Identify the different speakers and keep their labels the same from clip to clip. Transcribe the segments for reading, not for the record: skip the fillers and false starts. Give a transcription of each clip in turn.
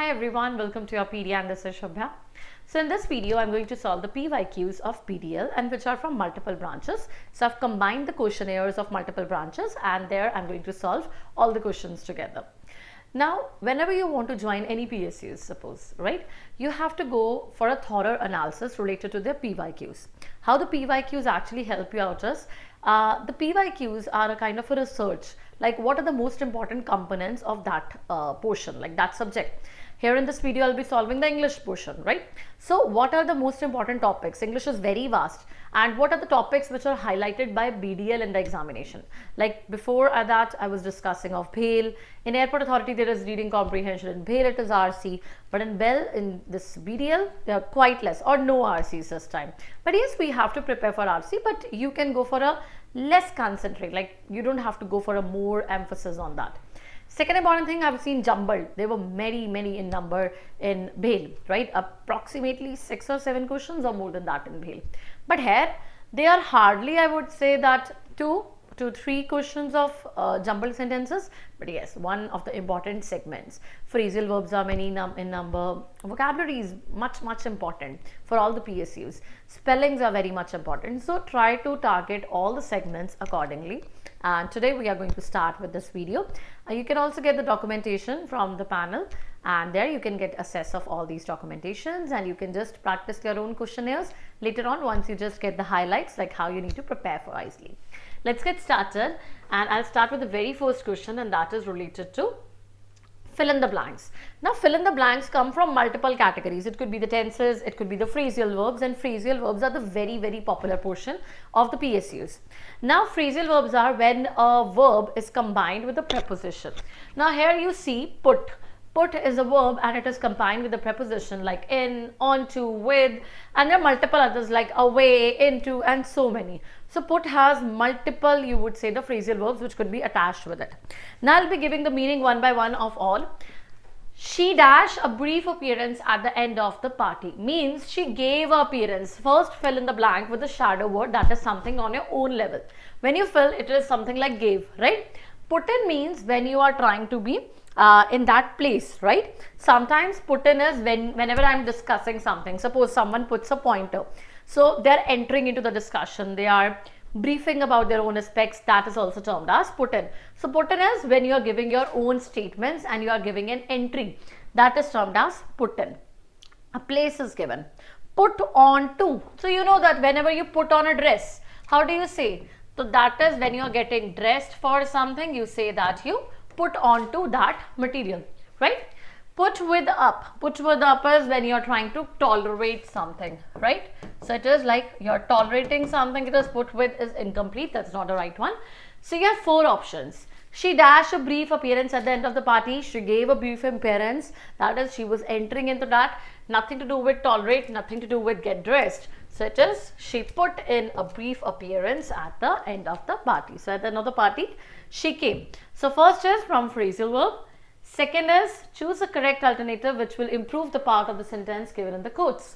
Speaker 1: Hi everyone, welcome to your PD and this is Shubhya. So in this video, I'm going to solve the PYQs of PDL and which are from multiple branches. So I've combined the questionnaires of multiple branches and there I'm going to solve all the questions together. Now, whenever you want to join any PSUs, suppose, right, you have to go for a thorough analysis related to their PYQs. How the PYQs actually help you out is, the PYQs are a kind of a research, like what are the most important components of that portion, like that subject. Here in this video, I'll be solving the English portion, right? So what are the most important topics? English is very vast. And what are the topics which are highlighted by BDL in the examination? Like before that, I was discussing of BHEL. In Airport Authority, there is reading comprehension. In BHEL, it is RC. But in BEL, in this BDL, there are quite less or no RCs this time. But yes, we have to prepare for RC, but you can go for a less concentrate. Like you don't have to go for a more emphasis on that. Second important thing, I've seen jumbled. There were many in number in BHEL, right? Approximately 6 or 7 questions or more than that in BHEL. But here, they are hardly, I would say that 2 to 3 questions of jumbled sentences. But yes, one of the important segments. Phrasal verbs are many in number. Vocabulary is much important for all the PSUs. Spellings are very much important. So try to target all the segments accordingly. And today we are going to start with this video. You can also get the documentation from the panel and there you can get access of all these documentations and you can just practice your own questionnaires later on once you just get the highlights like how you need to prepare for ISLE. Let's get started and I'll start with the very first question and that is related to fill in the blanks. Now fill in the blanks come from multiple categories. It could be the tenses, it could be the phrasal verbs, and phrasal verbs are the very popular portion of the PSUs. Now phrasal verbs are when a verb is combined with a preposition. Now here you see put. Put is a verb and it is combined with a preposition like in, onto, with, and there are multiple others like away, into, and so many. So put has multiple, you would say, the phrasal verbs which could be attached with it. Now I'll be giving the meaning one by one of all. She dash a brief appearance at the end of the party means she gave a appearance. First fill in the blank with the shadow word, that is something on your own level. When you fill, it is something like gave, right? Put in means when you are trying to be in that place, right? Sometimes put in is whenever I'm discussing something. Suppose someone puts a pointer. So they're entering into the discussion. They are briefing about their own aspects. That is also termed as put in. So put in is when you are giving your own statements and you are giving an entry. That is termed as put in. A place is given. Put on to. So you know that whenever you put on a dress, how do you say? So that is when you are getting dressed for something, you say that you put onto that material, right? Put with up. Put with up is when you are trying to tolerate something, right? So it is like you are tolerating something. It is put with is incomplete. That's not the right one. So you have 4 options. She dashed a brief appearance at the end of the party. She gave a brief appearance. That is, she was entering into that. Nothing to do with tolerate, nothing to do with get dressed. So it is, she put in a brief appearance at the end of the party. So at the end of the party, she came. So first is from phrasal verb. Second is choose a correct alternative which will improve the part of the sentence given in the quotes.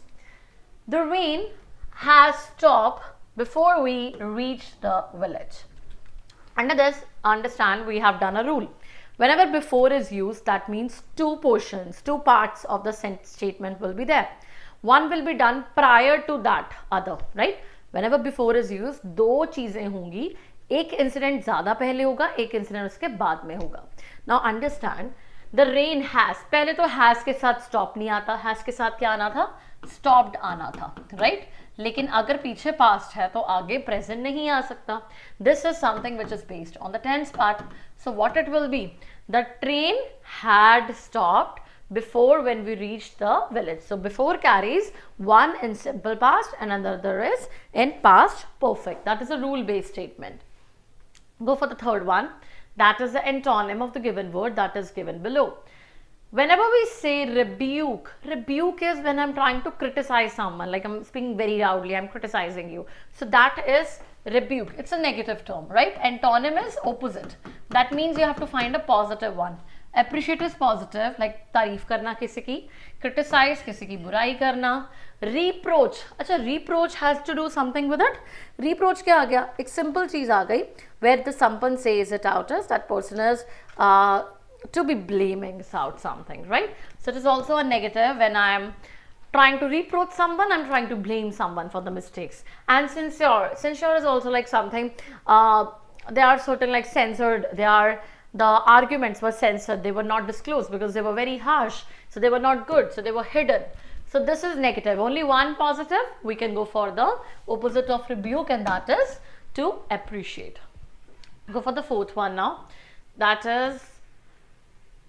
Speaker 1: The rain has stopped before we reached the village. Under this, understand we have done a rule. Whenever before is used, that means 2 portions, 2 parts of the statement will be there. One will be done prior to that other, right? Whenever before is used, 2 चीजें होंगी. एक incident ज़्यादा पहले होगा, एक incident उसके बाद में होगा. Now understand, the rain has, पहले तो has के साथ stop नहीं आता, has के साथ क्या आना था? Stopped आना था, right? लेकिन अगर पीछे past है तो आगे present नहीं आ सकता. This is something which is based on the tense part. So what it will be? The train had stopped before when we reached the village. So before carries one in simple past and another is in past perfect. That is a rule based statement. Go for the third one. That is the antonym of the given word that is given below. Whenever we say rebuke, rebuke is when I'm trying to criticize someone, like I'm speaking very loudly, I'm criticizing you. So that is rebuke. It's a negative term, right? Antonym is opposite. That means you have to find a positive one. Appreciate is positive, like तारीफ करना किसी की, criticize किसी की बुराई करना, reproach. अच्छा, reproach has to do something with it. Reproach क्या आ गया? एक simple चीज आ गई, where the someone says it out as that person is to be blaming out something, right? So it is also a negative when I am trying to reproach someone, I'm trying to blame someone for the mistakes. And sincere is also like something, they are certain like censored, the arguments were censored, they were not disclosed because they were very harsh, so they were not good, so they were hidden. So this is negative. Only one positive. We can go for the opposite of rebuke, and that is to appreciate. Go for the fourth one now. That is,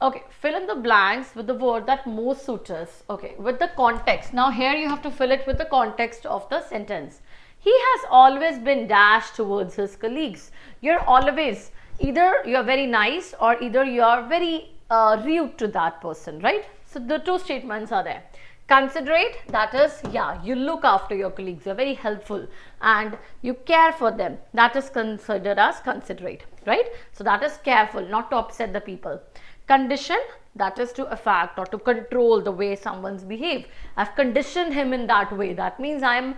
Speaker 1: okay, fill in the blanks with the word that most suits us. Okay, with the context. Now here you have to fill it with the context of the sentence. He has always been dash towards his colleagues. You're always, either you are very nice or either you are very rude to that person, right? So the two statements are there. Considerate, that is, yeah, you look after your colleagues, you're very helpful and you care for them. That is considered as considerate, right? So that is careful, not to upset the people. Condition, that is to affect or to control the way someone's behave. I've conditioned him in that way. That means I'm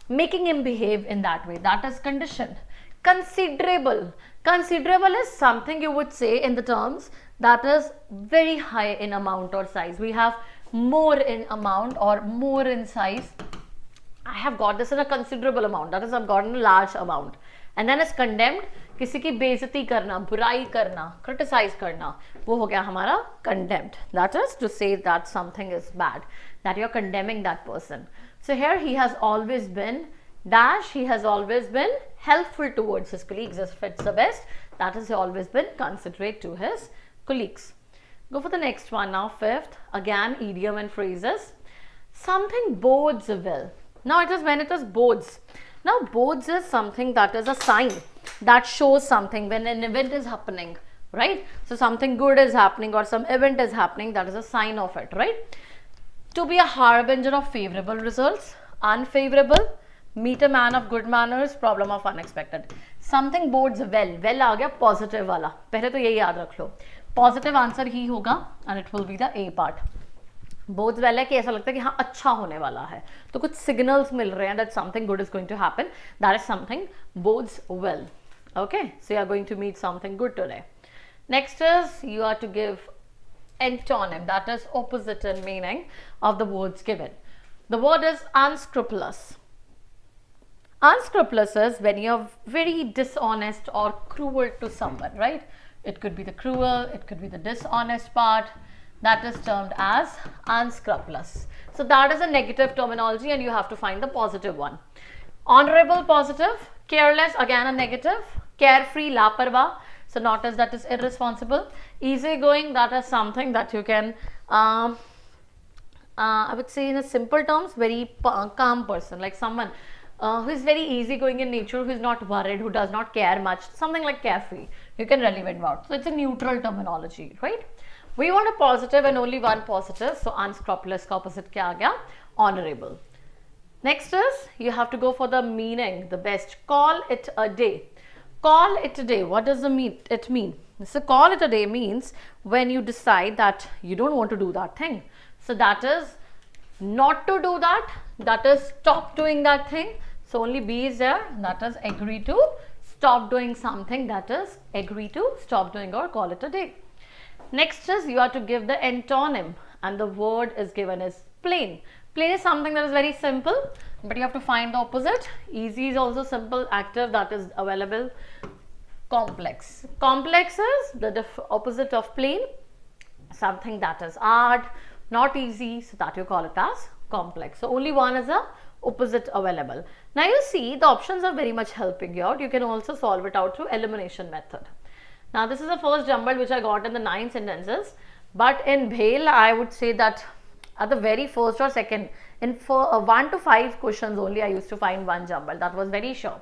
Speaker 1: making him behave in that way. That is condition. Considerable. Considerable is something you would say in the terms that is very high in amount or size. We have more in amount or more in size. I have got this in a considerable amount. That is, I've gotten a large amount. And then is condemned. किसी की बेइज्जती करना, बुराई करना, criticize करना, वो हो गया हमारा condemned. That is to say that something is bad, that you're condemning that person. So here he has always been dash, he has always been helpful towards his colleagues. If it's the best, that is, he always been considerate to his colleagues. Go for the next one now, fifth. Again, idiom and phrases. Something bodes well. Now it is when it is bodes. Now bodes is something that is a sign that shows something when an event is happening, right? So something good is happening or some event is happening, that is a sign of it, right? To be a harbinger of favorable results, unfavorable, meet a man of good manners, problem of unexpected. Something bodes well. Well आ गया positive वाला. पहले तो यही याद रख लो. Positive answer ही होगा and it will be the A part. Bodes well है कि ऐसा लगता है कि हाँ अच्छा होने वाला है. तो कुछ signals मिल रहे हैं that something good is going to happen. That is something bodes well. Okay, so you are going to meet something good today. Next is you are to give antonym, that is opposite in meaning of the words given. The word is unscrupulous. Unscrupulous is when you are very dishonest or cruel to someone, right? It could be the cruel, it could be the dishonest part. That is termed as unscrupulous. So that is a negative terminology and you have to find the positive one. Honorable, positive. Careless, again a negative. Carefree, laparwa. So not as, that is irresponsible. Easygoing, that is something that you can, I would say in a simple terms, very calm person, like someone who is very easygoing in nature, who is not worried, who does not care much, something like carefree. You can relevate about. So it's a neutral terminology, right? We want a positive and only one positive. So unscrupulous ka opposite kya aa gaya? Honorable. Next is you have to go for the meaning, the best. Call it a day. Call it a day. What does it mean? So call it a day means when you decide that you don't want to do that thing. So that is not to do that. That is stop doing that thing. So only B is there. That is agree to stop doing something. That is agree to stop doing or call it a day. Next is you have to give the antonym and the word is given as plain. Plain is something that is very simple, but you have to find the opposite. Easy is also simple, active, that is available. Complex. Complex is the opposite of plain, something that is hard, not easy, so that you call it as complex. So only one is the opposite available. Now you see the options are very much helping you out. You can also solve it out through elimination method. Now this is the first jumble which I got in the 9 sentences, but in BHEL I would say that at the very first or second, in 1 to 5 questions only I used to find one jumble. That was very sure.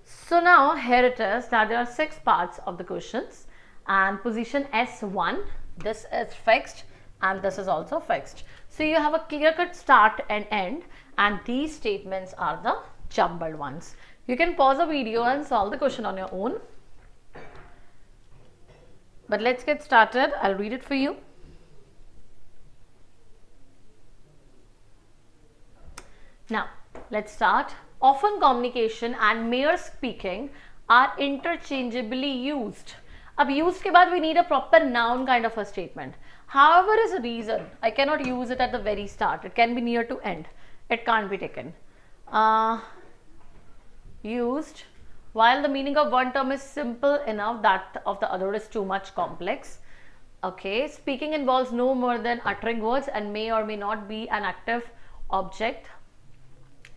Speaker 1: So now here it is that there are 6 parts of the questions and position S1, this is fixed and this is also fixed. So you have a clear-cut start and end and these statements are the jumbled ones. You can pause the video and solve the question on your own. But let's get started. I'll read it for you. Now, let's start. Often communication and mere speaking are interchangeably used. अब used के बाद we need a proper noun kind of a statement. However is a reason, I cannot use it at the very start. It can be near to end. It can't be taken. Used while the meaning of one term is simple enough, that of the other is too much complex. Okay, speaking involves no more than uttering words and may or may not be an active object.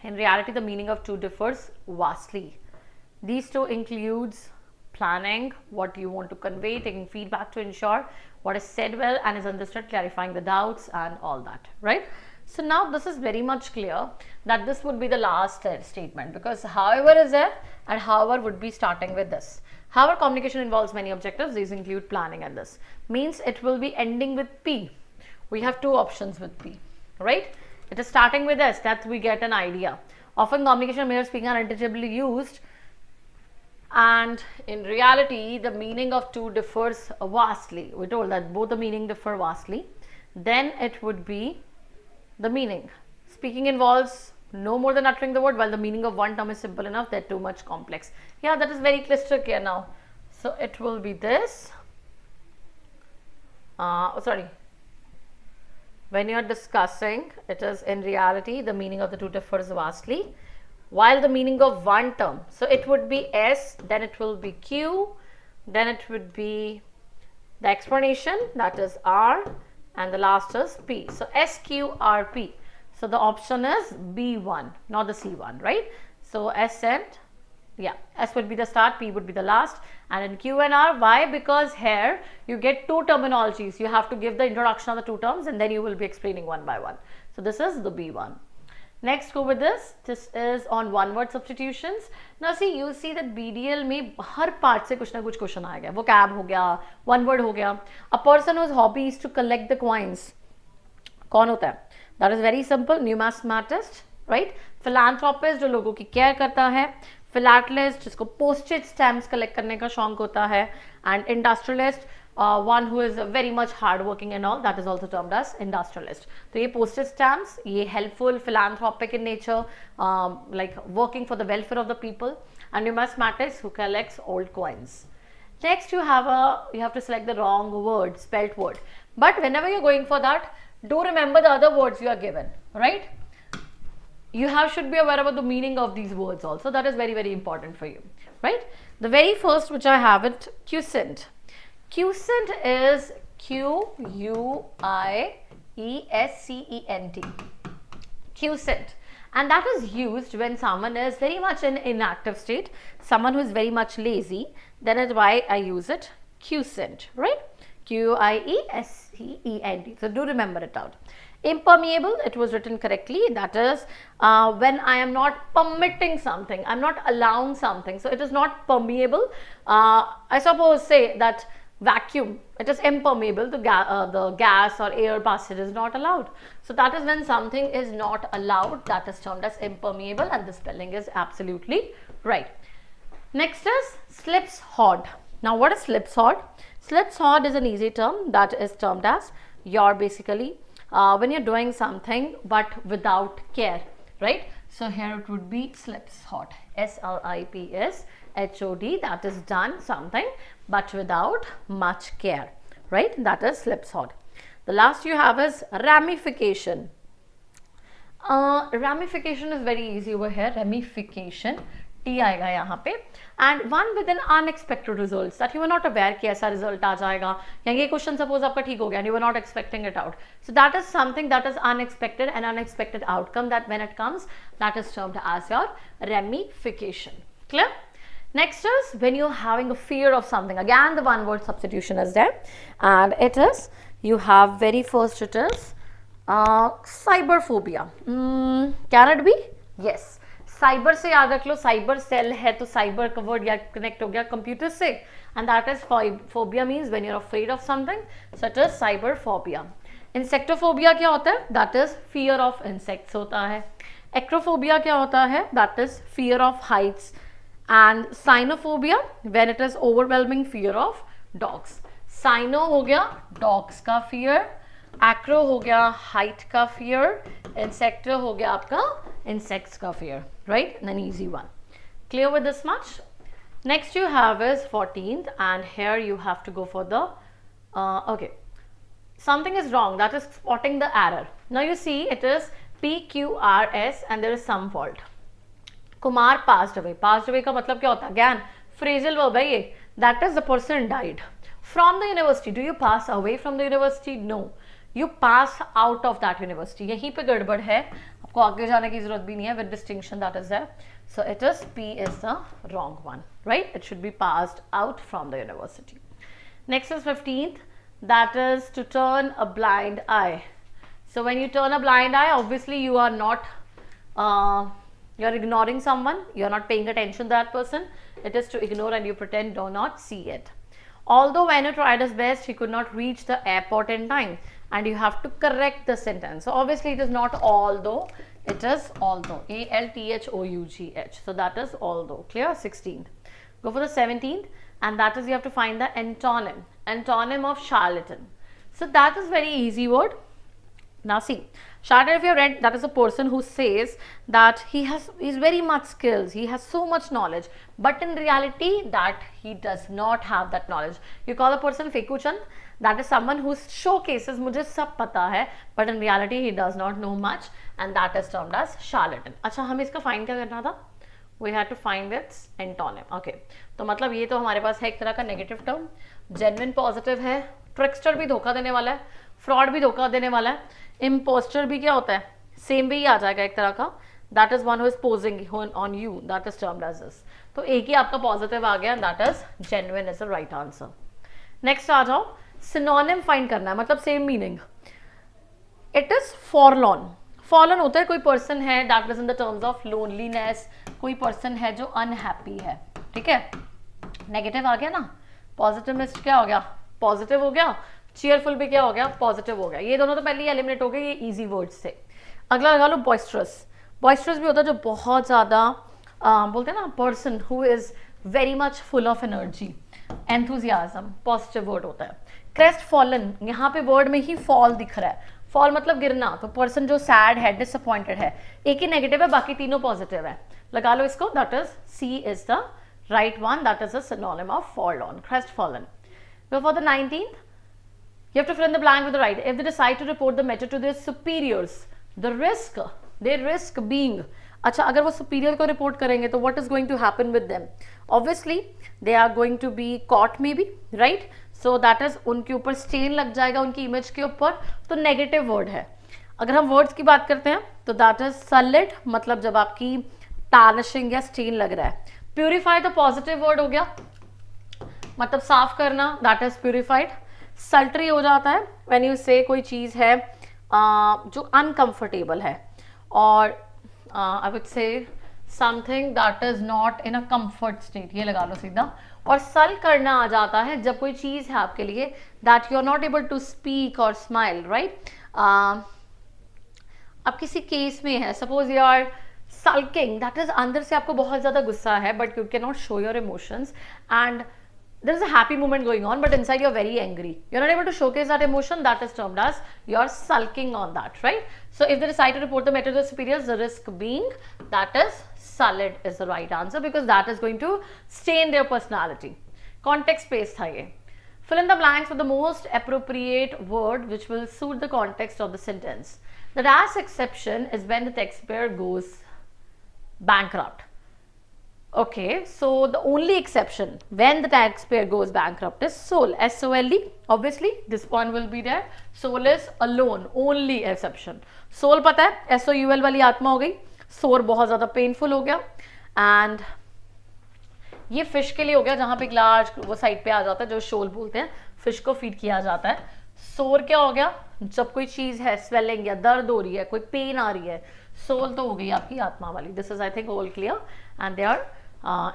Speaker 1: In reality, the meaning of two differs vastly. These two includes planning, what you want to convey, taking feedback to ensure what is said well and is understood, clarifying the doubts and all that, right? So now this is very much clear that this would be the last statement, because however is there and however would be starting with this. However, communication involves many objectives. These include planning, and this means it will be ending with P. We have two options with P, right? It is starting with S, that we get an idea. Often communication and mere speaking are interchangeably used, and in reality the meaning of two differs vastly. We told that both the meaning differ vastly. Then it would be the meaning. Speaking involves no more than uttering the word, while the meaning of one term is simple enough, they're too much complex. Yeah, that is very crystal clear now. So it will be this. When you're discussing, it is in reality the meaning of the two differs vastly, while the meaning of one term, so it would be S, then it will be Q, then it would be the explanation, that is R, and the last is P. So SQRP. So the option is B1, not the C1, right? So S and S would be the start, P would be the last, and in Q and R. Why? Because here you get two terminologies. You have to give the introduction of the two terms and then you will be explaining one by one. So this is the B1. Next, go with this. This is on one word substitutions. Now see, you see that BDL में हर part से कुछ ना कुछ question आएगा. Vocab हो गया, one word हो गया. A person whose hobby is to collect the coins. कौन होता है? That is very simple. Numismatist, right? Philanthropist जो लोगों की care करता है. Philatelist जिसको postage stamps collect करने का शौक होता है. And industrialist, one who is very much hard working and all, that is also termed as industrialist. तो ये postage stamps, ये helpful, philanthropic in nature, like working for the welfare of the people. And numismatist who collects old coins. Next you have to select the wrong word, spelt word. But whenever you're going for that, do remember the other words you are given, right? You should be aware about the meaning of these words also. That is very, very important for you, right? The very first which I have it, quiescent. Quiescent is Q-U-I-E-S-C-E-N-T. Quiescent. And that is used when someone is very much in inactive state, someone who is very much lazy. That is why I use it, quiescent, right? Q-I-E-S-C-E-N-T. So do remember it out. Impermeable, it was written correctly. That is when I am not permitting something, I'm not allowing something. So it is not permeable. I suppose say that vacuum, it is impermeable. The gas or air passage is not allowed. So that is when something is not allowed. That is termed as impermeable, and the spelling is absolutely right. Next is slipshod. Now what is slipshod? Slipshod is an easy term that is termed as you're basically when you're doing something but without care, right? So here it would be slipshod, S-L-I-P-S-H-O-D, that is done something but without much care, right? That is slipshod. The last you have is ramification. Ramification is very easy over here, ramification, T आएगा यहाँ पे, and one with an unexpected results that you were not aware कि ऐसा result आ जाएगा, या ये question suppose आपका ठीक हो गया and you were not expecting it out. So that is something that is unexpected, and unexpected outcome that when it comes, that is termed as your ramification. Clear? Next is when you're having a fear of something. Again, the one word substitution is there, and it is, you have very first it is cyberphobia. Can it be? Yes. Cyber से याद रख लो, cyber cell है तो cyber का word या connect हो गया computer से, and that is phobia means when you are afraid of something, such as cyber phobia. Insectophobia क्या होता है? That is fear of insects होता है. एक्रोफोबिया क्या होता है? That is fear of heights. And cynophobia when it is overwhelming fear of dogs. Cyno हो गया डॉग्स का फियर, एक्रो हो गया हाइट का फियर, इंसेक्टर हो गया आपका insects का fear, right? And an easy one. Clear with this much? Next you have is 14th, and here you have to go for the okay, something is wrong, that is spotting the error. Now you see it is PQRS and there is some fault. Kumar passed away. Passed away का मतलब क्या होता है? Again, phrasal verb है ये. That is the person died. From the university, do you pass away from the university? No. You pass out of that university. यहीं पे गड़बड़ है. आपको आगे जाने की जरूरत भी नहीं है. With distinction that is there. So it is P is the wrong one, right? It should be passed out from the university. Next is 15th. That is to turn a blind eye. So when you turn a blind eye, obviously you are not you're ignoring someone, you're not paying attention to that person. It is to ignore and you pretend do not see it. Although Venu tried his best, he could not reach the airport in time, and you have to correct the sentence. So obviously it is not although, it is although. ALTHOUGH. So that is although. Clear? 16th. Go for the 17th, and that is you have to find the antonym. Antonym of charlatan. So that is very easy word. Now see, charlatan, if you have read, that is a person who says that he's very much skills, he has so much knowledge, but in reality that he does not have that knowledge. You call a person Fekuchand, that is someone who showcases मुझे सब पता है, but in reality he does not know much, and that is termed as charlatan. अच्छा, हमें इसका find क्या करना था? We had to find its antonym. Okay, तो मतलब ये तो हमारे पास है एक तरह का नेगेटिव टर्म. जेन्युइन पॉजिटिव है, ट्रिक्स्टर भी धोखा देने वाला है, फ्रॉड भी धोखा देने वाला है, इम्पोस्टर भी क्या होता है, सेम भी आ जाएगा एक तरह का. That is one who is posing on you, that is termed as this. तो एक ही आपका पॉजिटिव आ गया, that is genuine is the right answer. Next आ जाओ, सिनोनिम फाइंड करना है, मतलब same meaning. It is forlorn. Forlorn होता है कोई पर्सन है that is in the terms of loneliness, कोई पर्सन है जो अनहैप्पी है. ठीक है, नेगेटिव आ गया ना, पॉजिटिविस्ट क्या हो गया, पॉजिटिव हो गया, चीयरफुल भी क्या हो गया, पॉजिटिव हो गया. ये दोनों तो पहले ही एलिमिनेट हो गए, ये इजी वर्ड्स थे. अगला लगा लो बॉइस्ट्रस. बॉइस्ट्रस भी होता है जो बहुत ज़्यादा बोलते हैं ना, person who is very much full of energy, enthusiasm, positive word होता है. क्रेस्ट फॉलन, यहाँ पे वर्ड में ही फॉल दिख रहा है, फॉल मतलब गिरना, तो पर्सन जो सैड है, डिसअपॉइंटेड है. एक ही नेगेटिव है, बाकी तीनों पॉजिटिव है. लगा लो इसको, that is C is the right one, that is a synonym of forlorn, crestfallen. Go for the 19th. You have to fill in the blank with the right. If they decide to report the matter to their superiors, the risk, they risk being. अच्छा, अगर वो superior को report करेंगे तो what is going to happen with them? Obviously, they are going to be caught maybe, right? So that is उनके ऊपर stain लग जाएगा उनकी image के ऊपर, तो negative word है. अगर हम words की बात करते हैं तो that is sullied, मतलब जब आपकी tarnishing या stain लग रहा है. Purify तो positive word हो गया, मतलब साफ करना, दैट इज प्यूरिफाइड. सल्ट्री हो जाता है व्हेन यू से कोई चीज़ है जो अनकंफर्टेबल है, और I would say something that is not in a comfort state, ये लगा लो सीधा. और सल करना आ जाता है जब कोई चीज़ है आपके लिए that you are not able to speak और स्माइल, राइट. अब किसी केस में है, suppose you are sulking, that is अंदर से आपको बहुत ज़्यादा गुस्सा है, but you cannot show your emotions, and there is a happy moment going on, but inside you're very angry. You're not able to showcase that emotion. That is termed as you're sulking on that, right? So if they decide to report the matter to the superiors, the risk being that is sullied is the right answer, because that is going to stain their personality. Context based था ये. Fill in the blanks with the most appropriate word which will suit the context of the sentence. The dash exception is when the taxpayer goes bankrupt. Okay, so the only exception when the taxpayer goes bankrupt is sole, S-O-L-E. Obviously, this one will be there. Sole is alone, only exception. Sole पता है, S-O-U-L वाली आत्मा हो गई. Sore बहुत ज़्यादा painful हो गया, and ये फिश के लिए हो गया जहाँ पे एक लार्ज वो साइड पे आ जाता है जो शोल बोलते हैं, फिश को फीड किया जाता है. सोर क्या हो गया, जब कोई चीज़ है स्वेलिंग या दर्द हो रही है, कोई पेन आ रही है. सोल तो हो गई आपकी आत्मा वाली. This is I think all clear, and they are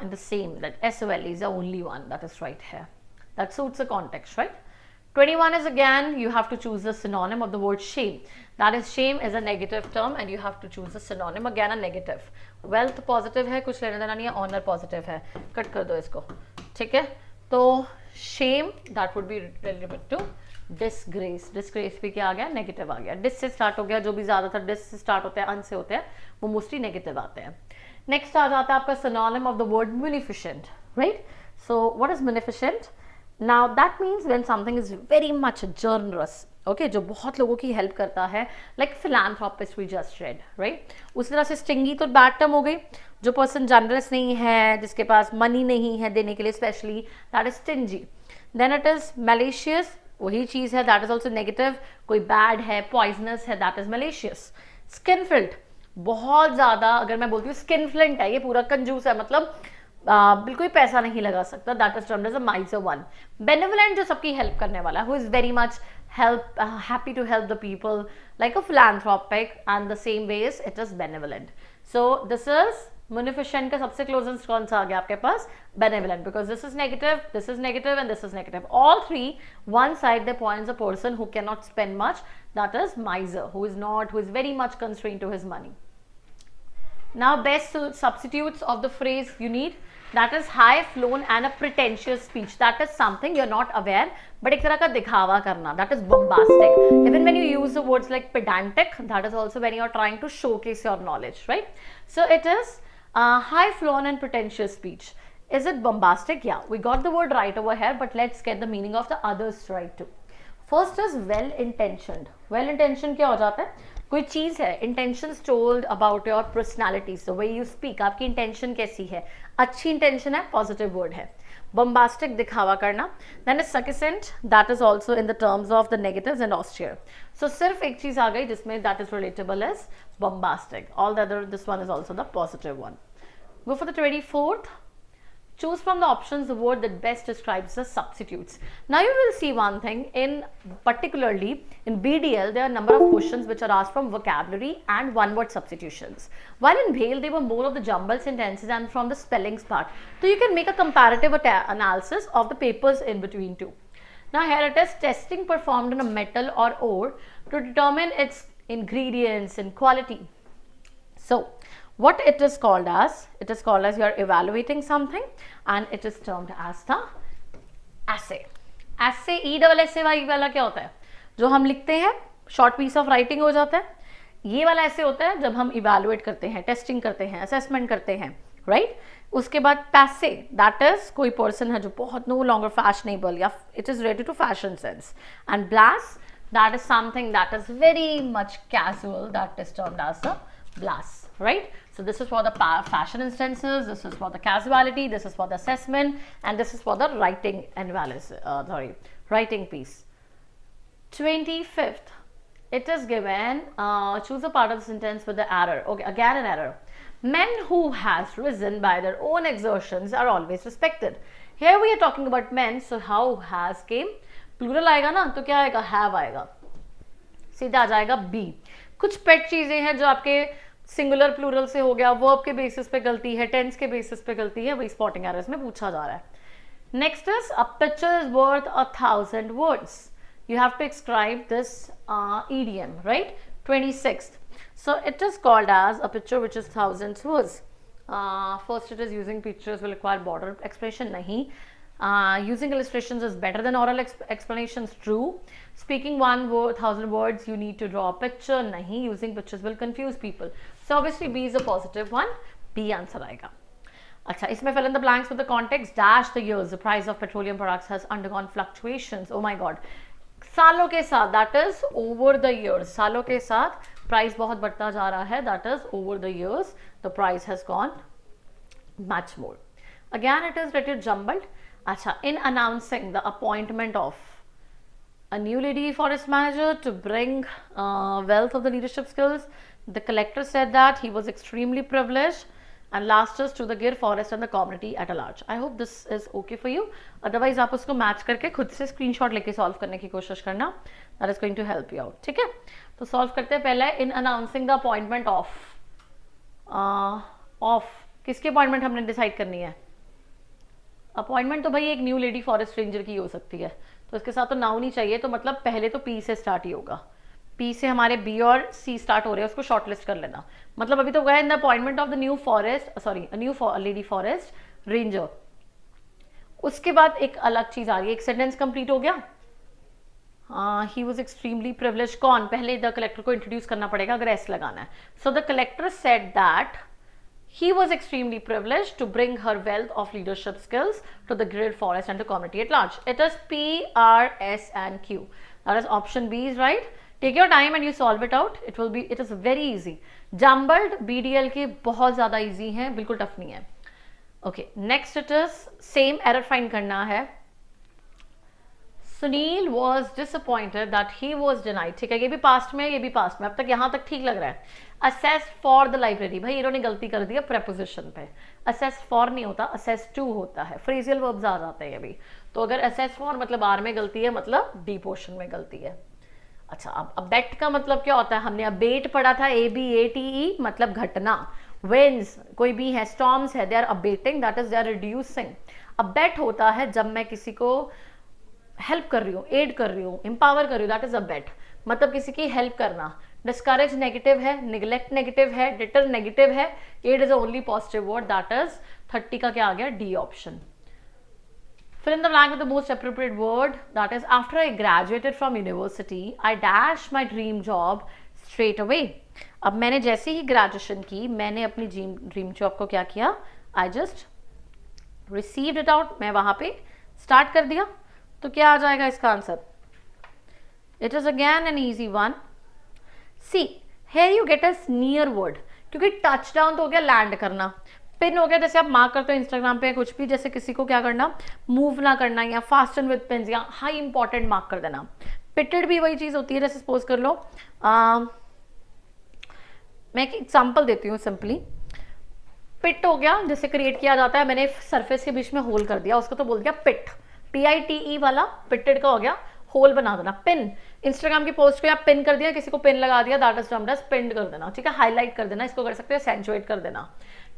Speaker 1: in the same, that SOL is the only one that is right here. That suits the context, right? 21 is again, you have to choose the synonym of the word shame. That is, shame is a negative term and you have to choose the synonym, again a negative. Wealth positive है, कुछ लेना देना नहीं है. Honor positive है, cut कर दो इसको, ठीक है. तो shame that would be related to disgrace. disgrace भी क्या आ गया, negative आ गया. dis से start हो गया, जो भी ज़्यादातर dis से start होते हैं, un से होते हैं, वो mostly negative आते हैं. नेक्स्ट आ जाता है आपका synonym of the word munificent. right? So what is beneficent? Now that means when something is very much generous, okay, जो बहुत लोगों की हेल्प करता है, like philanthropist we just read, right? उस तरह से stingy तो bad term हो गई, जो person generous नहीं है, जिसके पास money नहीं है देने के लिए specially, that is stingy. Then it is malicious, वही चीज़ है, that is also negative, कोई bad है, poisonous है, that is malicious. Skinflint, बहुत ज़्यादा, अगर मैं बोलती हूँ skinflint है, ये पूरा कंजूस है, मतलब बिल्कुल पैसा नहीं लगा सकता, that is termed as a miser one. Benevolent, जो सबकी हेल्प करने वाला, who is very much help happy to help the people, like a philanthropic, and the same ways it is benevolent. So this is munificent का सबसे closest कौन सा आ गया आपके पास? Benevolent, because this is negative, and this is negative. All three, one side they points a person who cannot spend much, that is miser, who is very much constrained to his money. Now best substitutes of the phrase you need, that is high flown and a pretentious speech. That is something you're not aware, but एक तरह का दिखावा करना, that is bombastic. Even when you use the words like pedantic, that is also when you're trying to showcase your knowledge, right? So it is high flown and pretentious speech. Is it bombastic? Yeah, we got the word right over here, but let's get the meaning of the others right too. First is well intentioned. Well intentioned क्या हो जाता है? कोई चीज़ है, intentions told about your personality, the way you speak, आपकी intention कैसी है, अच्छी intention है, positive word है. Bombastic, दिखावा करना. Then is succinct, that is also in the terms of the negatives and austere. So सिर्फ एक चीज़ आ गई जिसमें that is relatable is bombastic. All the other, this one is also the positive one. Go for the 24th. Choose from the options the word that best describes the substitutes. Now you will see one thing, in particularly in BDL there are a number of questions which are asked from vocabulary and one word substitutions, while in BHEL they were more of the jumbled sentences and from the spellings part. So you can make a comparative analysis of the papers in between two. Now here it is testing performed on a metal or ore to determine its ingredients and quality. So what it is called as you are evaluating something and it is termed as the assay. Assay, E-double-S-A-Y वाला क्या होता है? जो हम लिखते हैं short piece of writing हो जाता है. ये वाला ऐसे होता है जब हम इवेलुएट करते हैं, टेस्टिंग करते हैं, असेसमेंट करते हैं, राइट? उसके बाद पैसे, दैट इज कोई पर्सन है जो बहुत नो लॉन्गर फैशनेबल या it is related to fashion sense. And blasé, that is something that is very much casual, that is termed as the blasé, right? So this is for the fashion instances, this is for the casuality, this is for the assessment, and this is for the writing analysis, writing piece. 25th, it is given, choose a part of the sentence with the error. Okay, again an error. Men who has risen by their own exertions are always respected. Here we are talking about men, so how has came, plural आएगा ना, तो क्या आएगा? Have आएगा, सीधा आ जाएगा B. कुछ पेट चीजें हैं जो आपके सिंगुलर प्लूरल से हो गया, वर्ब के बेसिस पे गलती है, टेंस के बेसिस पे गलती है, वही स्पॉटिंग एरर्स में पूछा जा रहा है. Next is a picture is worth 1000 words. You have to describe this idiom, राइट? 26th, so it is called as a picture which is 1000 words. First it is using pictures will require border expression, nahi. Using illustrations is better than oral explanations, true. Speaking 1000 words, you need to draw a picture, nahi. Using pictures will confuse people. So obviously B is a positive one. B answer आएगा. अच्छा, इसमें fill in the blanks with the context. Dash the years the price of petroleum products has undergone fluctuations. Oh my God. सालों के साथ, that is over the years. सालों के साथ price बहुत बढ़ता जा रहा है, that is over the years the price has gone much more. Again it is little jumbled. अच्छा, in announcing the appointment of a new lady forest manager to bring wealth of the leadership skills, the collector said that he was extremely privileged and last us to the Gir forest and the community at a large. I hope this is okay for you. Otherwise आप उसको match करके खुद से screenshot लेके solve करने की कोशिश करना. That is going to help you out. ठीक है, तो सॉल्व करते हैं. पहले in announcing the appointment of किसकी अपॉइंटमेंट हमने डिसाइड करनी है? अपॉइंटमेंट तो भाई एक न्यू लेडी फॉरेस्ट रेंजर की हो सकती है, तो इसके साथ तो नाउन नहीं चाहिए, तो मतलब पहले तो पी से स्टार्ट ही होगा. पी से हमारे बी और सी स्टार्ट हो रहे हैं, उसको शॉर्टलिस्ट कर लेना. मतलब अभी तो गया in the appointment of the new forest, sorry new lady forest ranger. उसके बाद एक अलग चीज आ रही है, एक सेंटेंस कंप्लीट हो गया. He was extremely privilege. कौन? पहले द कलेक्टर को इंट्रोड्यूस करना पड़ेगा अगर एस लगाना है. So the collector said that He was extremely privileged to bring her wealth of leadership skills to the grid forest and the community at large. It is P, R, S and Q. That is option B is right. Take your time and you solve it out. It is very easy. Jumbled BDL के बहुत ज़्यादा easy हैं, बिल्कुल tough नहीं है. Okay, next it is same error find करना है. Sunil was disappointed that he was denied. ठीक है, ये भी पास्ट में, ये भी पास्ट में. अब तक यहाँ तक ठीक लग रहा है. Assess for the library. भाई इन्होंने गलती कर दी है preposition पे. Assess for नहीं होता, assess to होता है. Phrasal verbs आ जाते हैं ये भी. तो अगर assess for मतलब R में गलती है, मतलब D portion में गलती है. अच्छा, अब abet का मतलब क्या होता है? हमने abate पढ़ा था, ABATE मतलब घटना. Winds कोई भी है, storms है, they are abating, that is they are reducing. abet होता है जब मैं किसी को हेल्प कर रही हूँ, एड कर रही हूँ, एम्पावर कर रही हूँ, दैट इज अबेट, मतलब किसी की हेल्प करना. डिस्करेज नेगेटिव है, निगलेक्ट नेगेटिव है, डिटर नेगेटिव है, aid is only positive word, that is 30 का क्या आ गया? D option. Fill in the blank with the most appropriate word. That is, after I graduated from university, I dashed my dream job straight away. अब मैंने जैसे ही graduation की, मैंने अपनी ड्रीम जॉब को क्या किया? I just received it out. मैं वहां पे स्टार्ट कर दिया. तो क्या आ जाएगा इसका answer? It is again an easy one. See, here you get a near word, क्योंकि टच डाउन तो हो गया लैंड करना, पिन हो गया जैसे आप मार्क करते हो इंस्टाग्राम पे कुछ भी, जैसे किसी को क्या करना, मूव ना करना, या फास्टन विद पेन्स, या हाई इंपॉर्टेंट मार्क कर देना. पिटेड भी वही चीज होती है. जैसे सपोज कर लो, मैं एक एग्जाम्पल देती हूँ सिंपली. पिट हो गया, जैसे क्रिएट किया जाता है, मैंने सरफेस के बीच में होल कर दिया, उसको तो बोल दिया पिट. PITE वाला पिटेड का हो गया होल बना देना. पिन, इंस्टाग्राम की पोस्ट पे आप पिन कर दिया, किसी को पिन लगा दिया, that is termed as pinned कर देना. ठीक है, हाईलाइट कर देना, इसको कर सकते हैं सेंचुएट कर देना.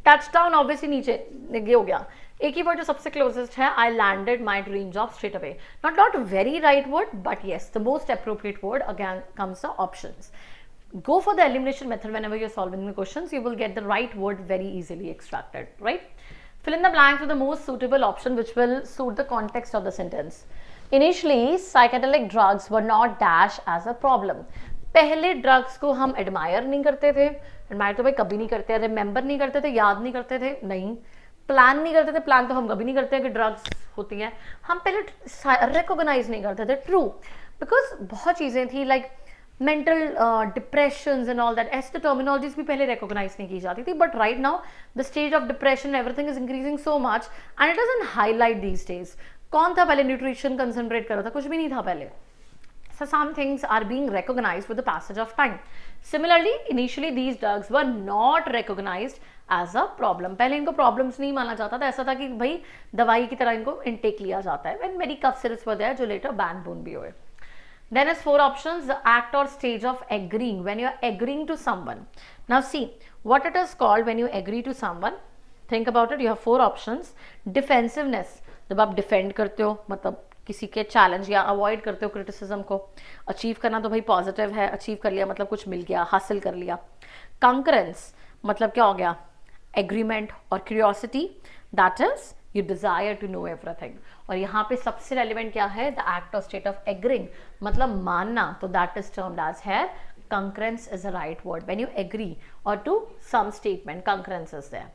Speaker 1: टच डाउन ऑब्वियसली नीचे ये हो गया. एक ही वर्ड जो सबसे क्लोजेस्ट है, I landed my dream job straight away. Not very right word, but yes the most appropriate word again comes the options. Go for the elimination method whenever you're solving the questions. You will get the right word very easily extracted, right? Fill in the blanks with the most suitable option which will suit the context of the sentence. Initially, psychedelic drugs were not dash as a problem. पहले drugs को हम admire नहीं करते थे. Admire तो भाई कभी नहीं करते, रिमेंबर नहीं करते थे, याद नहीं करते थे, नहीं प्लान नहीं करते थे. प्लान तो हम कभी नहीं करते हैं कि ड्रग्स होती हैं. हम पहले रिकॉग्नाइज नहीं करते थे. ट्रू, बिकॉज बहुत चीज़ें थी like mental depressions and all that, ऐसे टर्मिनोलॉजीज भी पहले रिकॉग्नाइज नहीं की जाती थी. But right now the stage of depression everything is increasing so much and it doesn't highlight these days. कौन था पहले न्यूट्रिशन कंसंट्रेट कर रहा था? कुछ भी नहीं था पहले. So some things are being recognized with the passage of time. Similarly, initially these drugs were not recognized as a problem. पहले इनको problems नहीं माना जाता था. ऐसा था कि भाई दवाई की तरह इनको intake लिया जाता है. When many cough syrups were there, जो later banned भी हुए. Then is 4 options, the act or stage of agreeing, when you are agreeing to someone. Now see, what it is called when you agree to someone, think about it, you have 4 options. Defensiveness, जब आप defend करते हो, मतलब किसी के challenge या avoid करते हो क्रिटिसिज्म को. अचीव करना तो भाई पॉजिटिव है, अचीव कर लिया मतलब कुछ मिल गया, हासिल कर लिया. कंकरेंस मतलब क्या हो गया? एग्रीमेंट. और curiosity, that is you desire to know everything. और यहाँ पे सबसे रेलिवेंट क्या है? द एक्ट और स्टेट ऑफ एग्रीइंग, मतलब मानना, तो दैट इज टर्म्ड एज है concurrence is a right word when you agree or to some statement, concurrence is there.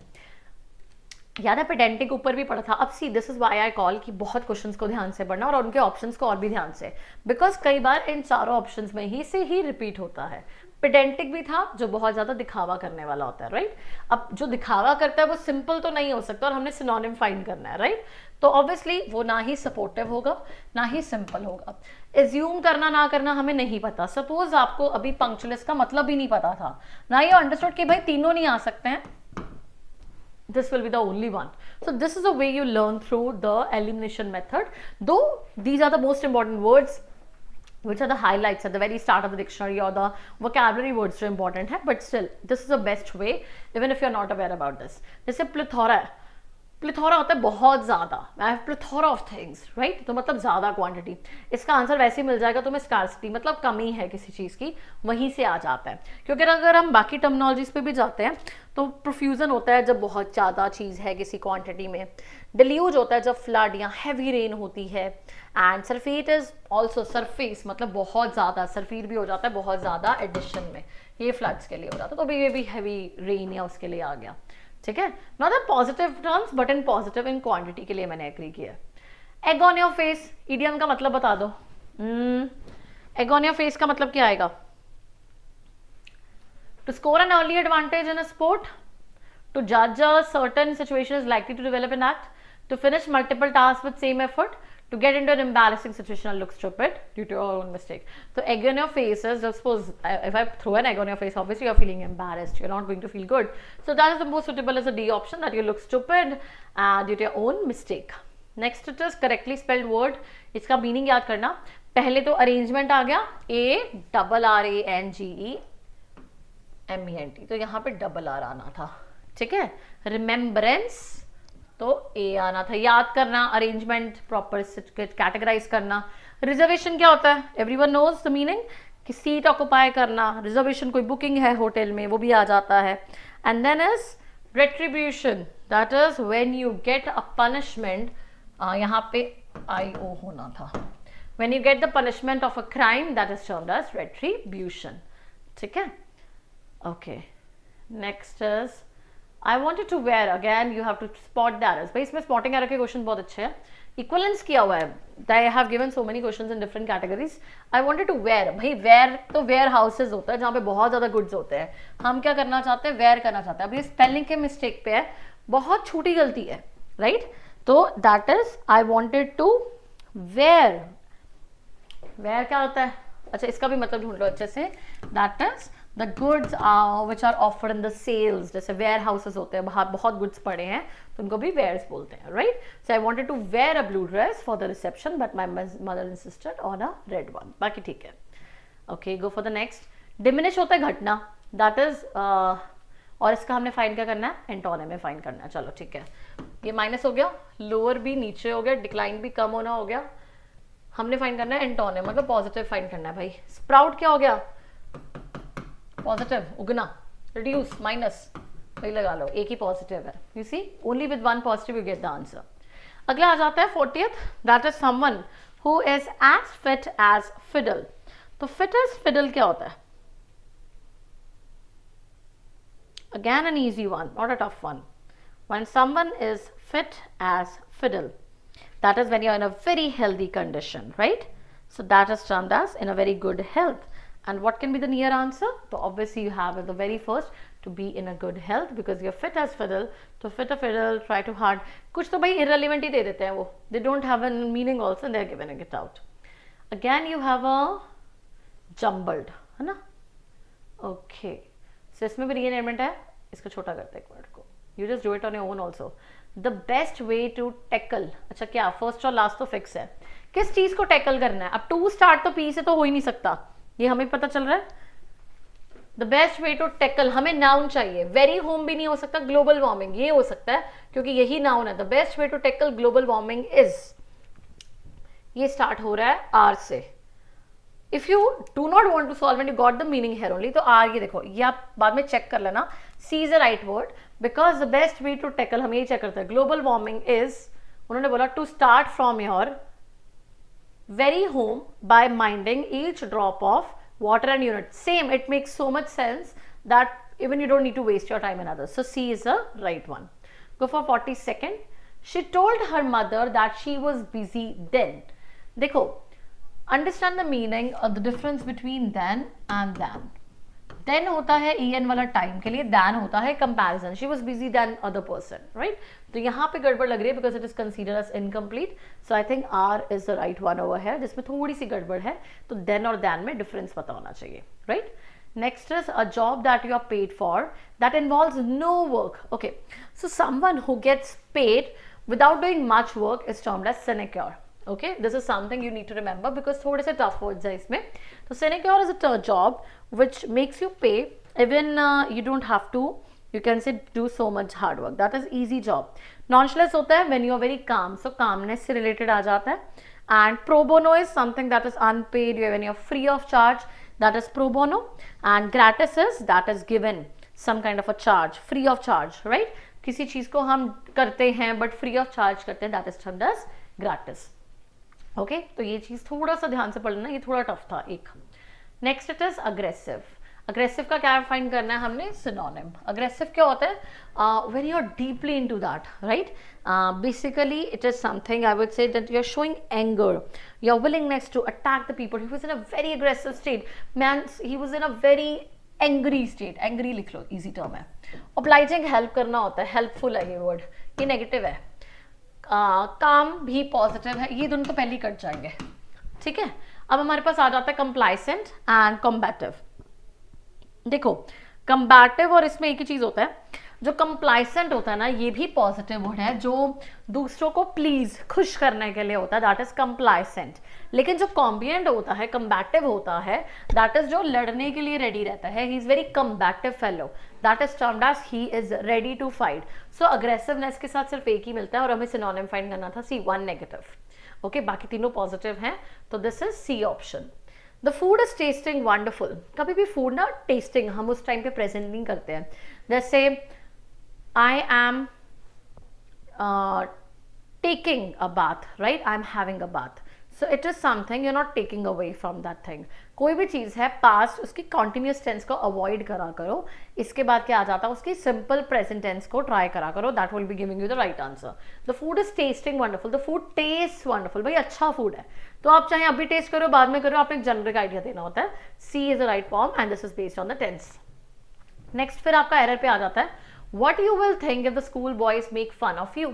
Speaker 1: याद है पेडेंटिक ऊपर भी पढ़ा था. अब see, this is why I call कि बहुत क्वेश्चंस को ध्यान से पढ़ना और उनके ऑप्शंस को और भी ध्यान से, बिकॉज कई बार इन चारों ऑप्शंस में ही से ही रिपीट होता है. पेडेंटिक भी था जो बहुत ज्यादा दिखावा करने वाला होता है, राइट? अब जो दिखावा करता है वो सिंपल तो नहीं हो सकता और हमने सिनोनिम फाइंड करना है, राइट? तो ऑब्वियसली वो ना ही सपोर्टिव होगा ना ही सिंपल होगा. एज्यूम करना ना करना हमें नहीं पता. सपोज आपको अभी पंक्चुअलिस्ट का मतलब भी नहीं पता था, ना ये अंडरस्टूड कि भाई तीनों नहीं आ सकते हैं, this will be the only one. So this is the way you learn through the elimination method. Though these are the most important words, which are the highlights at the very start of the dictionary, or the vocabulary words जो important है, but still this is the best way even if you are not aware about this. जैसे plethora है, plethora होता है बहुत ज्यादा, I have plethora of things, right? तो मतलब ज्यादा क्वांटिटी. इसका आंसर वैसे ही मिल जाएगा तुम्हें, स्कार्सिटी मतलब कमी है किसी चीज की, वहीं से आ जाता है. क्योंकि अगर हम बाकी टर्मिनोलॉजीज पे भी जाते हैं तो प्रोफ्यूजन होता है जब बहुत ज्यादा चीज है किसी क्वांटिटी में. डिल्यूज होता है जब फ्लड या हैवी रेन होती है. एंड सरफेट इज ऑल्सो, सरफेस मतलब बहुत ज्यादा, सरफीर भी हो जाता है बहुत ज्यादा एडिशन में, ये फ्लड्स के लिए हो जाता है. तो ये भी हैवी रेन या उसके लिए आ गया. ठीक है, not in positive terms but in positive in quantity के लिए मैंने एग्री किया. Egg on your face, idiom का मतलब बता दो. एग ऑन योर फेस का मतलब क्या आएगा? To score an early advantage in a sport, to judge a certain situation is likely to develop an act, to finish multiple tasks with same effort, to get into an embarrassing situation and look stupid due to your own mistake. So egg on your face is, suppose if I throw an egg on your face, obviously you're feeling embarrassed, you're not going to feel good. So that is the most suitable as a D option, that you look stupid due to your own mistake. Next it is correctly spelled word. इसका meaning याद करना. पहले तो arrangement आ गया, ARRANGEMENT, तो यहाँ पे double R आना था. ठीक है, रिमेम्बरेंस तो ए आना था. याद करना, अरेंजमेंट प्रॉपर कैटेगराइज करना. रिजर्वेशन क्या होता है? एवरीवन नोज द मीनिंग, कि सीट ऑक्युपाई करना. रिजर्वेशन कोई बुकिंग है होटल में, वो भी आ जाता है. And then is retribution, that is when you get a punishment. यहाँ पे IO होना था. When you get the punishment of a crime, that is termed as retribution. ठीक है, okay. Next is I wanted to wear, again you have to spot the errors. भाई इसमें spotting error के question बहुत अच्छे हैं. Equivalence किया हुआ है. They have given so many questions in different categories. I wanted to wear. भाई wear तो wear houses होता है जहाँ पे बहुत ज़्यादा goods होते हैं. हम क्या करना चाहते हैं? wear करना चाहते हैं. अब ये spelling के mistake पे है, बहुत छोटी गलती है, right? तो that is I wanted to wear. wear क्या होता है? अच्छा, इसका भी मतलब ढूंढ लो अच्छे से. That is the goods which are offered in the sales. जैसे वेयर हाउसेस होते हैं, बाहर बहुत गुड्स पड़े हैं तो उनको भी वेयर्स बोलते हैं, right? So I wanted to wear a blue dress for the reception but my mother insisted on a red one. बाकी ठीक है. Okay, go for the next. Diminish होता है घटना, दैट इज और इसका हमने फाइंड क्या करना है? एंटोनिम में फाइंड करना है. चलो ठीक है, ये माइनस हो गया, लोअर भी नीचे हो गया, डिक्लाइन भी कम होना हो गया. हमने फाइंड करना है एंटोनिम, मतलब पॉजिटिव फाइंड करना है. भाई स्प्राउट क्या हो गया? पॉजिटिव, उगना. रिड्यूस, माइनस, वही लगा लो, एक ही पॉजिटिव है. You see, only with one positive you get the answer. अगला आ जाता है 40th, that is someone who is as fit as fiddle. तो फिट एज फिडल क्या होता है? Again an easy one, not a tough one. When someone is fit as fiddle, that is when you are in a very healthy condition, right? So that is termed as in a very good health. And what can be the near answer? So obviously you have at the very first to be in a good health, because you're fit as fiddle. So fit a fiddle, try to hard. कुछ तो भाई irrelevant ही दे देते हैं वो. They don't have a meaning also and they're giving it out. Again you have a jumbled, है ना? Okay. So इसमें भी rearrangement है. इसको छोटा करते हैं एक word को. You just do it on your own also. The best way to tackle. अच्छा क्या फर्स्ट और लास्ट तो फिक्स है. किस चीज को टैकल करना है? अब टू स्टार्ट तो पी से तो हो ही नहीं सकता, ये हमें पता चल रहा है. The best way to tackle, हमें नाउन चाहिए. वेरी होम भी नहीं हो सकता, ग्लोबल वार्मिंग ये हो सकता है क्योंकि यही नाउन है. The best way to tackle global warming is, ये स्टार्ट हो रहा है आर से. If you do not want to solve and you got the meaning here only, तो आर ये देखो, ये आप बाद में चेक कर लेना. C is the right word, because the best way to tackle, हम यही चेक करते हैं. ग्लोबल वार्मिंग इज, उन्होंने बोला to start from your very home by minding each drop of water and unit. Same, it makes so much sense that even you don't need to waste your time in others. So C is the right one. Go for 42nd. She told her mother that she was busy then. देखो, understand the meaning of the difference between then and then. Then होता है en वाला time के लिए, than होता है comparison. She was busy than other person, right? तो यहाँ पे गड़बड़ लग रही है because it is considered as incomplete. So I think R is the right one over here. जिसमें थोड़ी सी गड़बड़ है, तो then और than में difference पता होना चाहिए, right? Next is a job that you are paid for that involves no work. Okay, so someone who gets paid without doing much work is termed as sinecure. Okay, this is something you need to remember because थोड़े से tough words है इसमें. तो sinecure is a job which makes you pay even you don't have to, you can say, do so much hard work. That is easy job. Nonchalant होता है when you are very calm, so calmness से related आ जाता है. And pro bono is something that is unpaid when you are free of charge, that is pro bono. And gratis is that is given some kind of a charge, free of charge, right? किसी चीज को हम करते हैं but free of charge करते हैं, that is termed as gratis. Okay, तो ये चीज थोड़ा सा ध्यान से पढ़ लेना, ये थोड़ा टफ था एक. Next it is aggressive. Aggressive का क्या फाइंड करना है हमने, सिनोनिम। अग्रेसिव क्या होता है, when you are deeply into that, right, basically it is something I would say that you are showing anger, your willingness to attack the people. He was in a very aggressive state, man, he was in a very angry state, angry लिख लो, easy term है। obliging help करना होता है, helpful है ये word, ये negative है। काम भी पॉजिटिव है, ये दोनों तो पहले ही कट जाएंगे, ठीक है। अब हमारे पास आ जाता है कंप्लाइसेंट एंड कॉम्बैटिव। देखो कम्बैटिव और इसमें एक ही चीज होता है, जो कंप्लाइसेंट होता है ना ये भी पॉजिटिव वर्ड है, जो दूसरों को प्लीज खुश करने के लिए होता है, दैट इज कंप्लाइसेंट। लेकिन जो कॉम्बिएंट होता है, कम्बैटिव होता है, दैट इज जो लड़ने के लिए रेडी रहता है, he is very combative fellow, that is termed as he is ready to fight. So aggressiveness के साथ सिर्फ एक ही मिलता है और हमें सिनोनिम फाइंड करना था, सी वन नेगेटिव। ओके, बाकी तीनों पॉजिटिव हैं, तो this is C option. The food is tasting wonderful. कभी भी फूड ना टेस्टिंग हम उस टाइम पे प्रेजेंट नहीं करते हैं, जैसे I am taking a bath, right? I am having a bath. So it is something you're not taking away from that thing. कोई भी चीज़ है past, उसकी continuous tense को avoid करा करो। इसके बाद क्या आ जाता है, उसकी simple present tense को try करा करो, that will be giving you the right answer. The food is tasting wonderful. The food tastes wonderful. भाई अच्छा food है, तो आप चाहे अभी टेस्ट करो बाद में करो, आपने एक जनरिक आइडिया देना होता है। C is the right form and this is based on the tense. Next फिर आपका एरर पे आ जाता है, What you will think if the school boys make fun of you.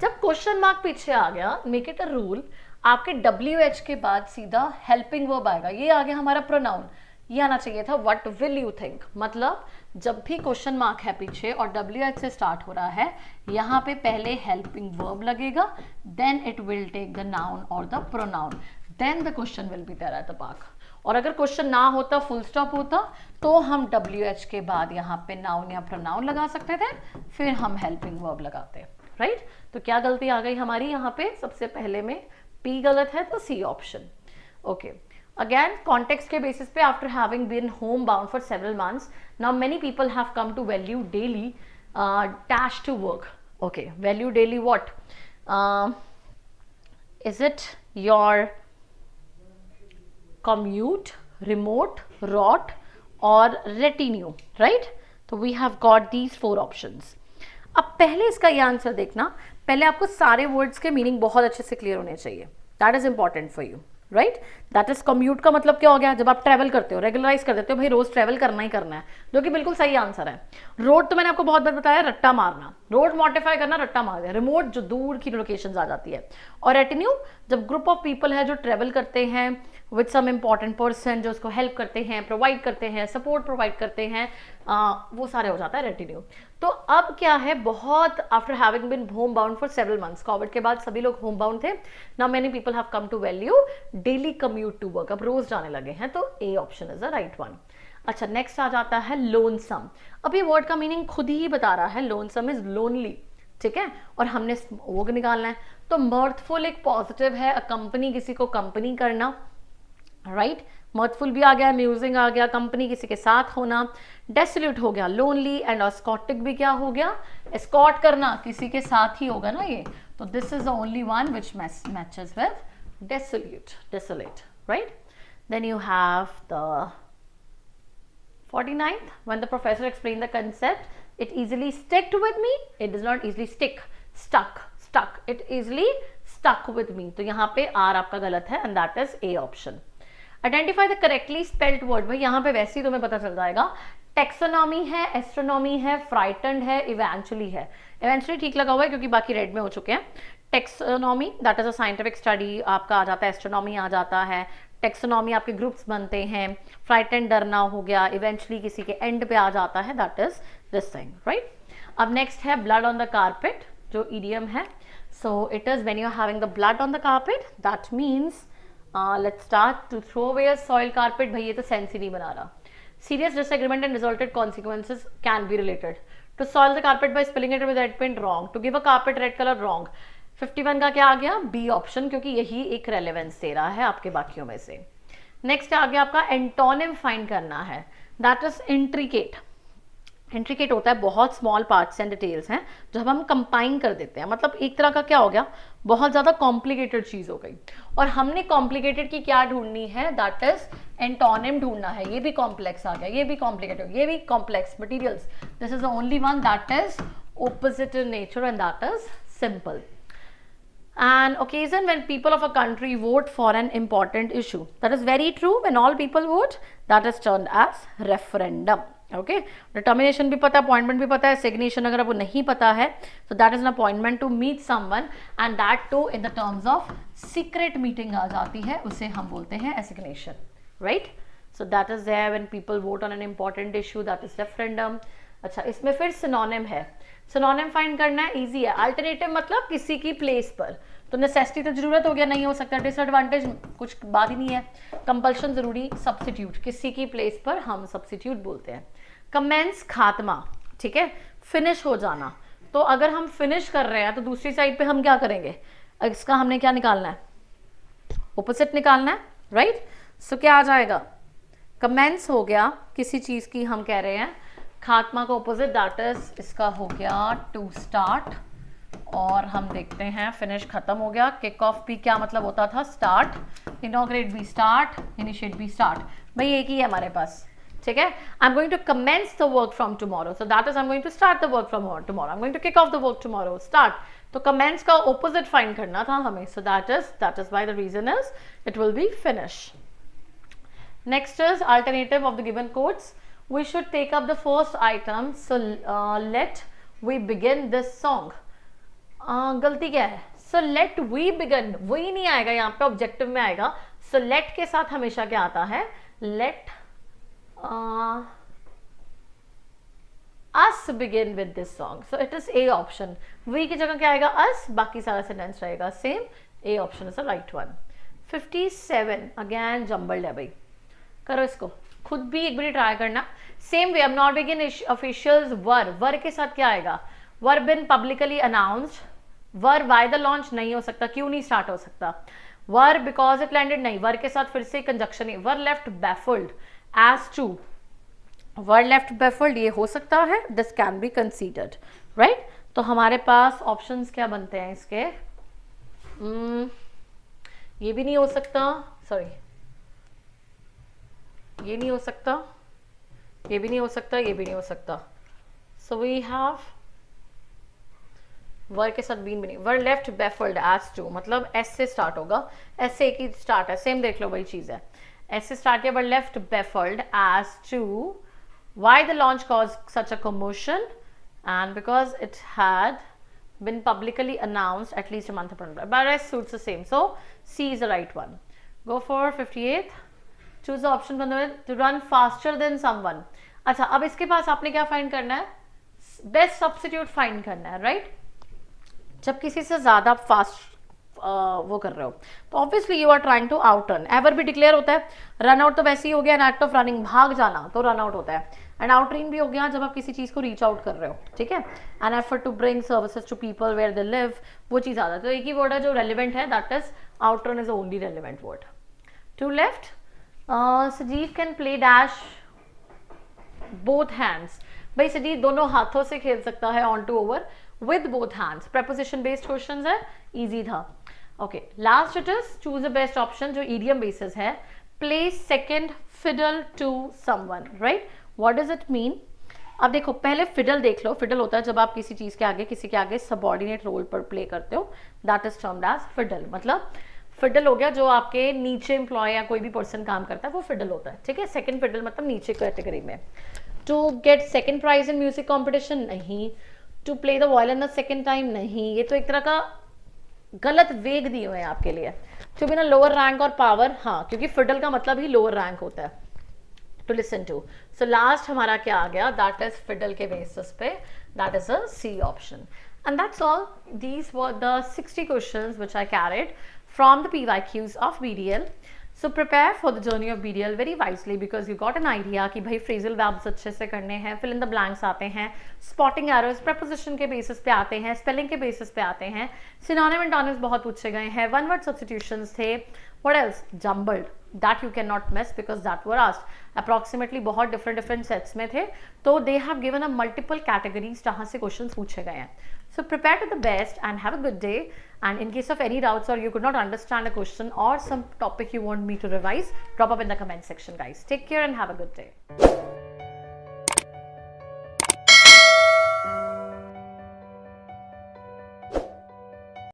Speaker 1: जब क्वेश्चन मार्क पीछे आ गया, मेक इट अ रूल, आपके WH के बाद सीधा हेल्पिंग वर्ब आएगा, ये आ गया हमारा प्रोनाउन। ये आना चाहिए था व्हाट विल यू थिंक। मतलब जब भी क्वेश्चन मार्क है पीछे और WH से स्टार्ट हो रहा है, यहाँ पे पहले हेल्पिंग वर्ब लगेगा, then it will take the noun और the pronoun, then the question will be there at the back. और अगर क्वेश्चन ना होता, फुल स्टॉप होता, तो हम WH के बाद यहाँ पे नाउन या प्रोनाउन लगा सकते थे, फिर हम हेल्पिंग वर्ब लगाते, राइट। तो क्या गलती आ गई हमारी यहाँ पे, सबसे पहले में P गलत है, तो C option. Okay, again context के बेसिस पे, after having been home bound for several months, now many people have come to value daily dash to work. Okay, value daily what, is it your commute, remote, rot or retinue, right? तो we have got these 4 options. अब पहले इसका ये answer देखना, पहले आपको सारे words के मीनिंग बहुत अच्छे से क्लियर होने चाहिए, that is important for you, right. That is commute का मतलब क्या हो गया, जब आप ट्रैवल करते हो, रेगुलराइज कर देते हो, भाई रोज ट्रैवल करना ही करना है, जो कि बिल्कुल सही आंसर है। रोड तो मैंने आपको बहुत बार बताया, रट्टा मारना, रोड मॉडिफाई करना, रट्टा मार दिया। रिमोट जो दूर की लोकेशंस आ जाती है, और रेटिन्यू जब ग्रुप ऑफ पीपल है जो ट्रैवल करते हैं विद सम इम्पॉर्टेंट पर्सन, जो उसको हेल्प करते हैं, प्रोवाइड करते हैं, सपोर्ट प्रोवाइड करते हैं, वो सारे हो जाता है रेटिन्यू। तो अब क्या है, बहुत after having been home bound for several months, COVID के बाद सभी लोग होम बाउंड थे, now many people have come to value daily commute to work, अब रोज जाने लगे हैं, तो A option is the right one. अच्छा, नेक्स्ट आ जाता है लोनसम। अब ये वर्ड का मीनिंग खुद ही बता रहा है, लोनसम इज लोनली, ठीक है, और हमने वो निकालना है, तो मर्थफुल एक पॉजिटिव है, अकंपनी किसी को कंपनी करना, राइट, मर्थफुल भी आ गया, म्यूजिंग आ गया, कंपनी किसी के साथ होना, डेसोल्यूट हो गया लोनली, एंड एस्कॉटिक भी क्या हो गया, एस्कॉट करना, किसी के साथ ही होगा ना ये, तो this is the only one which matches with dissolute, desolate, right. Then you have the 49th, when the professor explained the concept, it easily sticked with me, it does not easily stick, stuck, it easily stuck with me, तो यहाँ पे R आपका गलत है, and that is A option. Identify the correctly spelled word, भाई यहाँ पे वैसे ही तुम्हें पता चल जाएगा, टेक्सोनॉमी है, एस्ट्रोनॉमी है, फ्राइटन्ड है, इवेंचुअली है। इवेंचुअली ठीक लगा हुआ है क्योंकि बाकी रेड में हो चुके हैं। Taxonomy that is a scientific study, आपका आ जाता है, एस्ट्रोनॉमी आ जाता है, टेक्सोनॉमी आपके ग्रुप्स बनते हैं, फ्राइटन डरना हो गया, इवेंचुअली किसी के एंड पे आ जाता है, that is this thing, right. अब नेक्स्ट है ब्लड ऑन द कारपेट, जो ईडियम है, so it is when you are having the blood on the carpet, that means let's start to throw away a soil carpet, भाई ये तो sense ही नहीं बना रहा। Serious disagreement and resulted consequences can be related. To soil the carpet by spilling it with red paint, wrong. To give a carpet red color, wrong. 51 का क्या आ गया, बी ऑप्शन, क्योंकि यही एक रेलेवेंस दे रहा है आपके बाकियों में से। नेक्स्ट आ गया आपका एंटोनिम फाइंड करना है, दैट इज इंट्रिकेट। इंट्रिकेट होता है बहुत स्मॉल पार्ट्स एंड डिटेल्स हैं जो हम कंबाइन कर देते हैं, मतलब एक तरह का क्या हो गया, बहुत ज़्यादा कॉम्प्लिकेटेड चीज़ हो गई, और हमने कॉम्प्लिकेटेड की क्या ढूंढनी है, दैट इज एंटोनिम ढूंढना है। ये भी कॉम्प्लेक्स आ गया, ये भी कॉम्प्लिकेटेड, ये भी complex materials, this is the only one that is opposite in nature, and that is simple. An occasion when people of a country vote for an important issue, that is very true, when all people vote, that is termed as referendum. Okay, determination भी पता है, appointment भी पता है, signation अगर आपको नहीं पता है, so that is an appointment to meet someone, and that too in the terms of secret meeting आ जाती है, उसे हम बोलते हैं assignation, right? So that is there when people vote on an important issue, that is referendum. अच्छा, इसमें फिर synonym है, सिनोनिम फाइंड करना है, इजी है। अल्टरनेटिव मतलब किसी की प्लेस पर, तो नेसेसिटी तो जरूरत हो गया, नहीं हो सकता, डिसएडवांटेज कुछ बात ही नहीं है, कंपल्शन जरूरी, सब्स्टिट्यूट किसी की प्लेस पर हम सब्स्टिट्यूट बोलते हैं। कमेंस खात्मा, ठीक है, फिनिश हो जाना, तो अगर हम फिनिश कर रहे हैं तो दूसरी साइड पे हम क्या करेंगे, इसका हमने क्या निकालना है, ऑपोजिट निकालना है, राइट? सो क्या आ जाएगा, कमेंस हो गया किसी चीज की, हम कह रहे हैं खात्मा का ऑपोजिट दैट इज इसका हो गया टू स्टार्ट, और हम देखते हैं फिनिश खत्म हो गया। किक ऑफ भी क्या मतलब होता था, स्टार्ट, इनॉग्रेट भी स्टार्ट, इनिशिएट भी स्टार्ट, भाई एक ही है हमारे पास, ठीक है। I am going to commence the work from tomorrow, so that is I am going to start the work from tomorrow, I am going to kick off the work tomorrow, start, तो commence का opposite find करना था हमें, so that is why the reason is it will be finish. Next is alternative of the given quotes, we should take up the first item, so let we begin this song. गलती क्या है, so let we begin, वही नहीं आएगा यहाँ पे, objective में आएगा, so let के साथ हमेशा क्या आता है, let us begin with this song, so it is A option, we की जगह क्या आएगा, us, बाकी सारा सेंटेंस रहेगा same, A option is the right one। 57 again jumbled है भाई, करो इसको खुद भी एक बार ट्राई करना। सेम वे, अब नॉट बिगिन ऑफिशियल्स वर के साथ क्या आएगा, were been publicly announced, were by the launch नहीं हो सकता, क्यों नहीं स्टार्ट हो सकता, वर बिकॉज इट लैंडेड नहीं, वर के साथ फिर से कंजक्शन है, were left baffled as to, were left baffled ये हो सकता है, this can be considered, right? तो हमारे पास ऑप्शंस क्या बनते हैं इसके, ये भी नहीं हो सकता, सॉरी ये नहीं हो सकता, ये भी नहीं हो सकता, ये भी नहीं हो सकता, सो वी हैव वर के साथ बीन भी नहीं, वर लेफ्ट बैफल्ड एज टू, मतलब एस से स्टार्ट होगा, एस से एक ही स्टार्ट है, सेम देख लो वही चीज है, एस से स्टार्ट किया, were left baffled as to why the launch cause such a commotion, and because it had been publicly announced at least a month upon, but rest suits the same, so C is the right one। Go for 58, choose the option to run faster than someone। अच्छा, अब इसके पास आपने क्या find करना है, best substitute find करना है, right? जब किसी से ज्यादा फास्ट वो कर रहे हो तो obviously you are trying to outrun, ever भी डिक्लेयर होता है, रन आउट तो वैसे ही हो गया, एन एक्ट ऑफ रनिंग, भाग जाना तो रन आउट होता है, एंड आउट रन भी हो गया जब आप किसी चीज को रीच आउट कर रहे हो, ठीक है, an effort to bring services to people where they live, वो चीज आता है, तो एक ही वर्ड है जो रेलिवेंट है, that is outrun is the only relevant word. Two left, Sajeev can play dash both hands, भाई सजीव दोनों हाथों से खेल सकता है on to over with both hands, preposition based questions है, इजी था। Okay, last it is choose the best option जो ईडियम बेसिस है, play second fiddle to someone, right? What does it mean? अब देखो पहले फिडल देख लो, fiddle होता है जब आप किसी चीज के आगे, किसी के आगे सबऑर्डिनेट रोल पर प्ले करते हो, that is termed as fiddle, मतलब फिडल हो गया जो आपके नीचे एम्प्लॉय या कोई भी पर्सन काम करता है वो फिडल होता है, ठीक है। सेकंड फिडल मतलब नीचे कैटेगरी में। To get second prize in music competition, नहीं। To play the violin the second time, नहीं, ये तो एक तरह का गलत वेग दिए हुए हैं आपके लिए। टू बिना लोअर रैंक और पावर, हाँ, क्योंकि फिडल का मतलब ही लोअर रैंक होता है, to listen to. So last हमारा क्या आ गया, दैट इज फिडल के बेसिस पे, that is a C option. And that's all. These were the 60 questions which I carried from the PYQs of BDL. So prepare for the journey of BDL very wisely because you got an idea कि भाई phrasal verbs अच्छे से करने हैं, fill in the blanks आते हैं, spotting errors preposition के basis पे आते हैं, spelling के basis पे आते हैं, synonym and antonyms बहुत पूछे गए हैं, one word substitutions थे, what else, jumbled, that you cannot miss because that were asked approximately बहुत different sets में थे, तो they have given a multiple categories जहाँ से questions पूछे गए हैं। So So prepare to the best and have a good day. And in case of any doubts or you could not understand a question or some topic you want me to revise, drop up in the comment section, guys. Take care and have a good day.